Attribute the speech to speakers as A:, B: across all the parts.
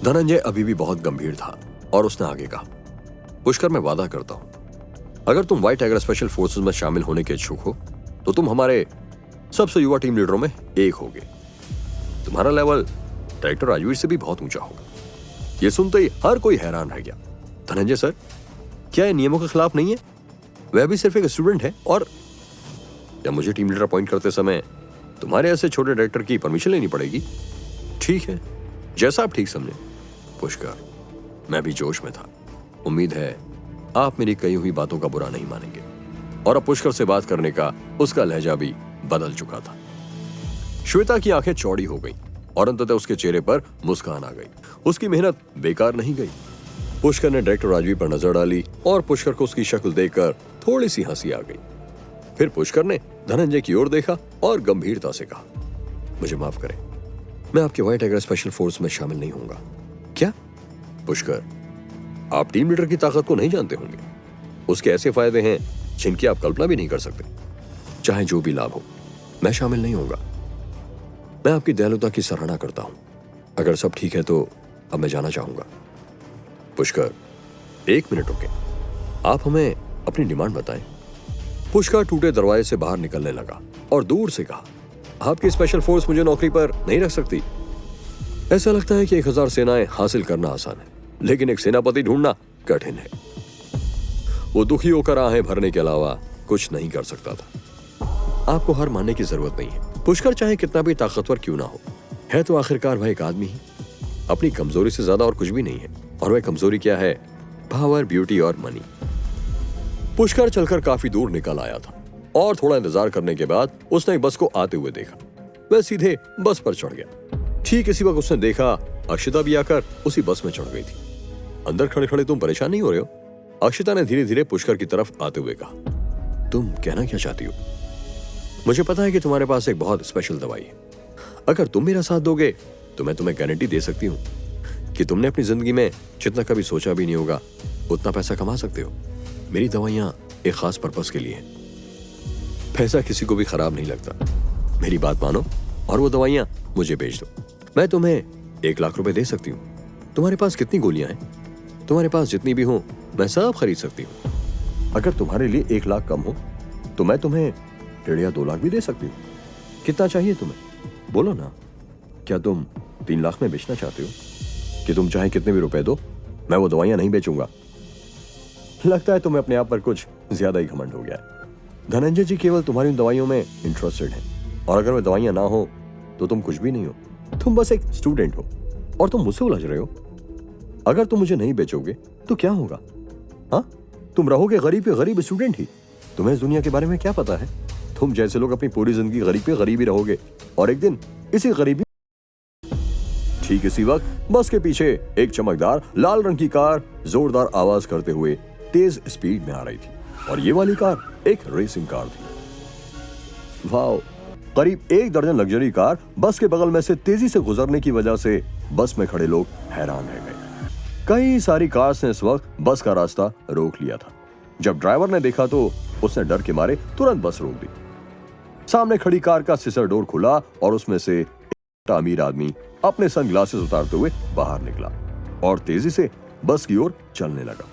A: धनंजय अभी भी बहुत गंभीर था और उसने आगे कहा, पुष्कर मैं वादा करता हूं, अगर तुम व्हाइट टाइगर स्पेशल फोर्सेस में शामिल होने के इच्छुक हो तो तुम हमारे सबसे युवा टीम लीडरों में एक होगे। तुम्हारा लेवल डायरेक्टर राजवीर से भी बहुत ऊंचा होगा। यह सुनते ही हर कोई हैरान रह गया। धनंजय सर, क्या यह नियमों के खिलाफ नहीं है? वह भी सिर्फ एक स्टूडेंट है और क्या मुझे टीम लीडर अपॉइंट करते समय तुम्हारे ऐसे छोटे डायरेक्टर की परमिशन लेनी पड़ेगी? ठीक है, जैसा आप ठीक समझे। पुष्कर, मैं भी जोश में था। उम्मीद है आप मेरी कही हुई बातों का बुरा नहीं मानेंगे। और अब पुष्कर से बात करने का उसका लहजा भी बदल चुका था। श्वेता की आंखें चौड़ी हो गईं और अंततः उसके चेहरे पर मुस्कान आ गई। उसकी मेहनत बेकार नहीं गई। पुष्कर ने डायरेक्टर राजवीर पर नजर डाली और पुष्कर को उसकी शक्ल देखकर थोड़ी सी हंसी आ गई। फिर पुष्कर ने धनंजय की ओर देखा और गंभीरता से कहा, मुझे माफ करें, मैं आपके व्हाइट टाइगर स्पेशल फोर्स में शामिल नहीं होऊंगा। क्या? पुष्कर, आप टीम लीडर की ताकत को नहीं जानते होंगे। उसके ऐसे फायदे हैं जिनकी आप कल्पना भी नहीं कर सकते। चाहे जो भी लाभ हो, मैं शामिल नहीं होऊंगा। मैं आपकी दयालुता की सराहना करता हूं। अगर सब ठीक है तो अब मैं जाना चाहूंगा। पुष्कर, एक मिनट रुके, आप हमें अपनी डिमांड बताएं। पुष्कर टूटे दरवाजे से बाहर निकलने लगा और दूर से कहा, आपकी स्पेशल फोर्स मुझे नौकरी पर नहीं रख सकती। ऐसा लगता है कि 1000 सेनाएं हासिल करना आसान है, लेकिन एक सेनापति ढूंढना कठिन है। वो दुखी होकर आहें भरने के अलावा कुछ नहीं कर सकता था। आपको हार मानने की जरूरत नहीं है। पुष्कर चाहे कितना भी ताकतवर क्यों ना हो, है तो आखिरकार वह एक आदमी ही। अपनी कमजोरी से ज्यादा और कुछ भी नहीं है। और वह कमजोरी क्या है? पावर, ब्यूटी और मनी। पुष्कर चलकर काफी दूर निकल आया था और थोड़ा इंतजार करने के बाद उसने एक बस को आते हुए देखा। वह सीधे बस पर चढ़ गया। ठीक इसी वक्त उसने देखा अक्षिता भी आकर उसी बस में चढ़ गई थी। अंदर खड़े खड़े तुम परेशान नहीं हो रहे हो? अक्षिता ने धीरे धीरे पुष्कर की तरफ आते हुए कहा, तुम कहना क्या चाहती हो? मुझे पता है कि तुम्हारे पास एक बहुत स्पेशल दवाई है। अगर तुम मेरा साथ दोगे तो मैं तुम्हें गारंटी दे सकती हूँ कि तुमने अपनी जिंदगी में जितना कभी सोचा भी नहीं होगा उतना पैसा कमा सकते हो। मेरी दवाइयां एक खास पर्पस के लिए हैं। पैसा किसी को भी खराब नहीं लगता। मेरी बात मानो और वो दवाइयां मुझे बेच दो। मैं तुम्हें 1 लाख रुपए दे सकती हूँ। तुम्हारे पास कितनी गोलियां हैं? तुम्हारे पास जितनी भी हो मैं सब खरीद सकती हूँ। अगर तुम्हारे लिए 1 लाख कम हो तो मैं तुम्हें 1.5 या 2 लाख भी दे सकती हूँ। कितना चाहिए तुम्हें? बोलो ना। क्या तुम 3 लाख में बेचना चाहते हो? कि तुम चाहे कितने भी रुपए दो, मैं वो दवाइयां नहीं बेचूंगा। लगता है तुम्हें अपने आप पर कुछ ज्यादा ही घमंड हो गया है। धनंजय जी केवल तुम्हारी उन दवाइयों में इंटरेस्टेड हैं। और अगर वे दवाइयां ना हो तो तुम कुछ भी नहीं हो। तुम बस एक स्टूडेंट हो और तुम मुझसे उलझ रहे हो। अगर तुम मुझे नहीं बेचोगे तो क्या होगा? हाँ, तुम रहोगे गरीब के गरीब स्टूडेंट ही। तुम्हें इस दुनिया के बारे में क्या पता है? तुम जैसे लोग अपनी पूरी जिंदगी गरीब पे गरीब ही रहोगे और एक दिन इसी गरीबी। ठीक इसी वक्त बस के पीछे एक चमकदार लाल रंग की कार जोरदार आवाज करते हुए तेज स्पीड में आ रही थी और ये वाली कार एक रेसिंग कार थी। वाओ! करीब 1 दर्जन लग्जरी कार बस के बगल में से तेजी से गुजरने की वजह से बस में खड़े लोग हैरान रह गए। कई सारी कार्स ने इस वक्त बस का रास्ता रोक लिया था। जब ड्राइवर ने देखा तो उसने डर के मारे तुरंत बस रोक दी। सामने खड़ी कार का सीसर डोर खुला और उसमें से एक अमीर आदमी अपने सनग्लासेस उतारते हुए बाहर निकला और तेजी से बस की ओर चलने लगा।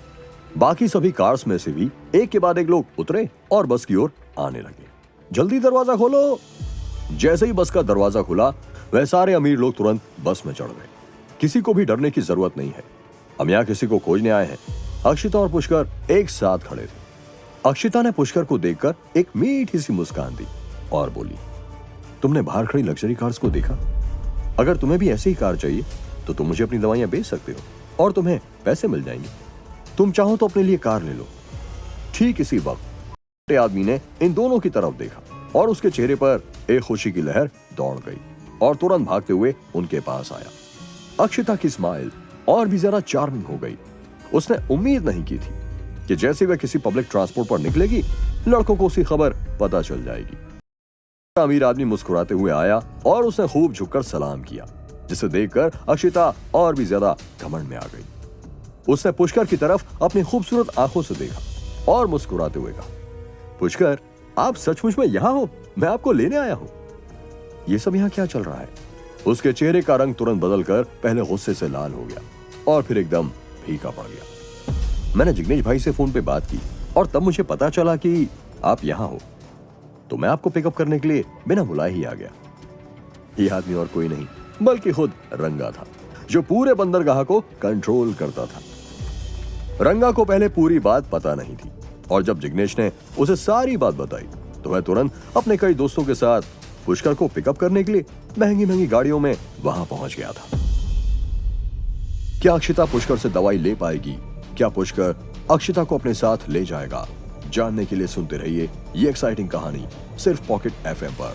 A: बाकी सभी कार्स में से भी एक के बाद एक लोग उतरे और बस की ओर आने लगे। जल्दी दरवाजा खोलो! जैसे ही बस का दरवाजा खुला, वह सारे अमीर लोग तुरंत बस में चढ़ गए। किसी को भी डरने की जरूरत नहीं है। हम यहाँ किसी को खोजने आए हैं। अक्षिता और पुष्कर एक साथ खड़े थे। अक्षिता ने पुष्कर को देखकर एक मीठी सी मुस्कान दी और बोली, तुमने बाहर खड़ी लग्जरी कार्स को देखा? अगर तुम्हें भी ऐसी ही कार चाहिए तो तुम मुझे अपनी दवाइयां बेच सकते हो और तुम्हें पैसे मिल जाएंगे। तुम चाहो तो अपने लिए कार ले लो। ठीक इसी वक्त आदमी ने इन दोनों की तरफ देखा और उसके चेहरे पर एक खुशी की लहर दौड़ गई और तुरंत भागते हुए उनके पास आया। अक्षिता की स्माइल और भी ज्यादा चार्मिंग हो गई। उसने उम्मीद नहीं की थी कि जैसे वह किसी पब्लिक ट्रांसपोर्ट पर निकलेगी, लड़कों को उसकी खबर पता चल जाएगी। अमीर आदमी मुस्कुराते हुए आया और उसने खूब झुककर सलाम किया, जिसे देखकर अक्षिता और भी ज्यादा घमंड में आ गई। उसने पुष्कर की तरफ अपनी खूबसूरत आंखों से देखा और मुस्कुराते हुए कहा, पुष्कर, आप सचमुच में यहाँ हो? मैं आपको लेने आया हूँ। ये सब यहाँ क्या चल रहा है? उसके चेहरे का रंग तुरंत बदलकर पहले गुस्से से लाल हो गया और फिर एकदम फीका पड़ गया। मैंने जिग्नेश भाई से फोन पे बात की और तब मुझे पता चला कि आप यहां हो, तो मैं आपको पिकअप करने के लिए बिना बुलाए ही आ गया। यह आदमी और कोई नहीं बल्कि खुद रंगा था, जो पूरे बंदरगाह को कंट्रोल करता था। रंगा को पहले पूरी बात पता नहीं थी और जब जिग्नेश ने उसे सारी बात बताई तो वह तुरंत अपने कई दोस्तों के साथ पुष्कर को पिकअप करने के लिए महंगी महंगी गाड़ियों में वहां पहुंच गया था। क्या अक्षिता पुष्कर से दवाई ले पाएगी? क्या पुष्कर अक्षिता को अपने साथ ले जाएगा? जानने के लिए सुनते रहिए ये एक्साइटिंग कहानी सिर्फ पॉकेट एफएम पर।